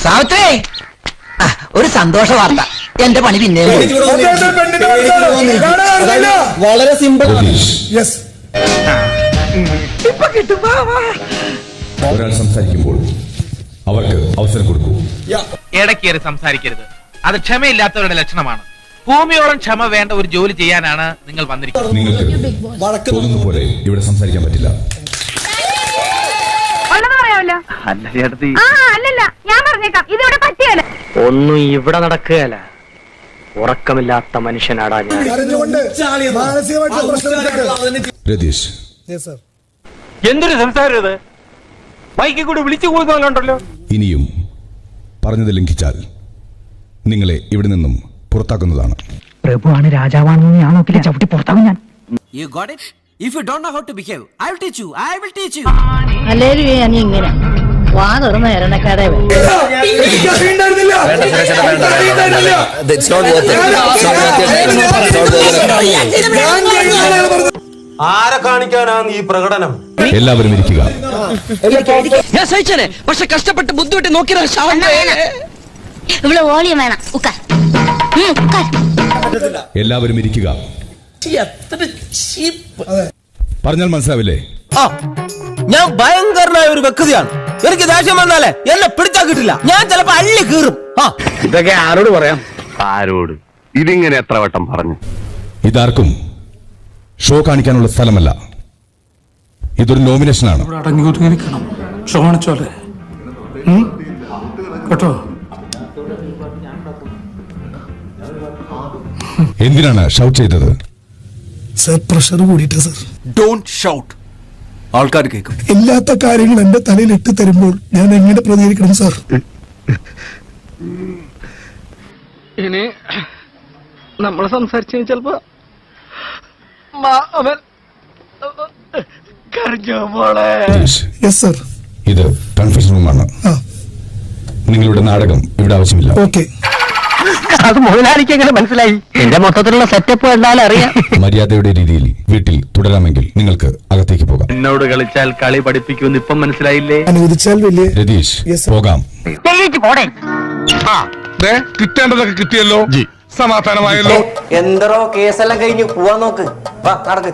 സാവിത്രേ, ഒരു സന്തോഷ വാർത്ത. എന്റെ പണി പിന്നെ വളരെ സിമ്പിൾ. ഒരാൾ സംസാരിക്കുമ്പോൾ അവർക്ക് അവസരം കൊടുക്കൂ. ഇടയ്ക്കേറി സംസാരിക്കരുത്. അത് ക്ഷമയില്ലാത്തവരുടെ ലക്ഷണമാണ്. ഭൂമിയോളം ക്ഷമ വേണ്ട ഒരു ജോലി ചെയ്യാനാണ് നിങ്ങൾ വന്നിരിക്കുന്നത്. നിങ്ങൾക്ക് തോന്നുന്ന പോലെ ഇവിടെ സംസാരിക്കാൻ പറ്റില്ല. ഒന്നും ഇവിടെ നടക്കുകയല്ല. ഉറക്കമില്ലാത്ത മനുഷ്യനാടാ ഞാൻ. രതീഷ്, എന്തൊരു സംസാരം ഇത്? ബൈക്കിൽ കൂടി വിളിച്ചു പോകുന്നുണ്ടല്ലോ. ഇനിയും പറഞ്ഞത് ലംഘിച്ചാൽ നിങ്ങളെ ഇവിടെ നിന്നും പുറത്താക്കുന്നതാണ്. പ്രഭുവാണ് രാജാവാണെന്ന് ഞാൻ നോക്കില്ല. ചവിട്ടി പുറത്താവും ഞാൻ. You got it? If you don't know how to behave, I will teach you. I will teach you. അല്ലേലും ഞാൻ ഇങ്ങനെ വാ തുറന്ന എരണക്കാരെ ആരെ കാണിക്കാനാണ് ഈ പ്രകടനം? എല്ലാവരും ഇരിക്കുക. ഞാൻ സഹിച്ചേ, പക്ഷെ കഷ്ടപ്പെട്ട് ബുദ്ധിമുട്ടി നോക്കിയതാ. ഇവിടെ ഓളിയം വേണം. എല്ലാവരും ഇരിക്കുക. പറഞ്ഞാൽ മനസ്സിലാവില്ലേ? ഞാൻ ഭയങ്കരനായ ഒരു വ്യക്തിയാണ്. എനിക്ക് ദേഷ്യം വന്നാലേ എന്നെ പിടിച്ചാ കിട്ടില്ല. ഞാൻ ചിലപ്പോ അള്ളി കീറും. ഇതൊക്കെ ആരോട് പറയാം? ആരോട്? ഇതിങ്ങനെ എത്ര വട്ടം പറഞ്ഞു? ഇതാർക്കും ഷോ കാണിക്കാനുള്ള സ്ഥലമല്ല. ഇതൊരു നോമിനേഷനാണ്. ഷോ കാണിച്ചോലെ കേട്ടോ. എന്തിനാണ് ഷൗട്ട് ചെയ്തത്? സർ, പ്രഷർ കൂടിയിട്ട് സർ. Don't shout. ആൾക്കാർ കേൾക്കും. ഇല്ലാത്ത കാര്യങ്ങൾ എന്റെ തലയിൽ ഇട്ട് തരുമ്പോൾ ഞാൻ എങ്ങനെ പ്രതികരിക്കണം സാർ? ഇനി നമ്മൾ സംസാരിച്ചു ചിലപ്പോ യെസ് സർ. ഇത് കൺഫ്യൂഷൻ റൂമാണ്. നിങ്ങളുടെ നാടകം ഇവിടെ ആവശ്യമില്ല. ഓക്കെ. അത് മുതലാളിക്ക് എങ്ങനെ മനസ്സിലായി? എന്റെ മൊത്തത്തിലുള്ള സെറ്റപ്പ് എന്തായാലും അറിയാം. മര്യാദയുടെ രീതിയിൽ വീട്ടിൽ തുടരാമെങ്കിൽ നിങ്ങൾക്ക് അകത്തേക്ക് പോകാം. എന്നോട് കളിച്ചാൽ കളി പഠിപ്പിക്കുമെന്ന് ഇപ്പം മനസ്സിലായില്ലേ? അനുവദിച്ചാൽ വലിയ. രതീഷ്, പോകാം. കിട്ടേണ്ടതൊക്കെ കിട്ടിയല്ലോ, സമാധാനമായല്ലോ. എന്തോ കേസെല്ലാം കഴിഞ്ഞു പോവാൻ നോക്ക്. വാ നടക്ക്.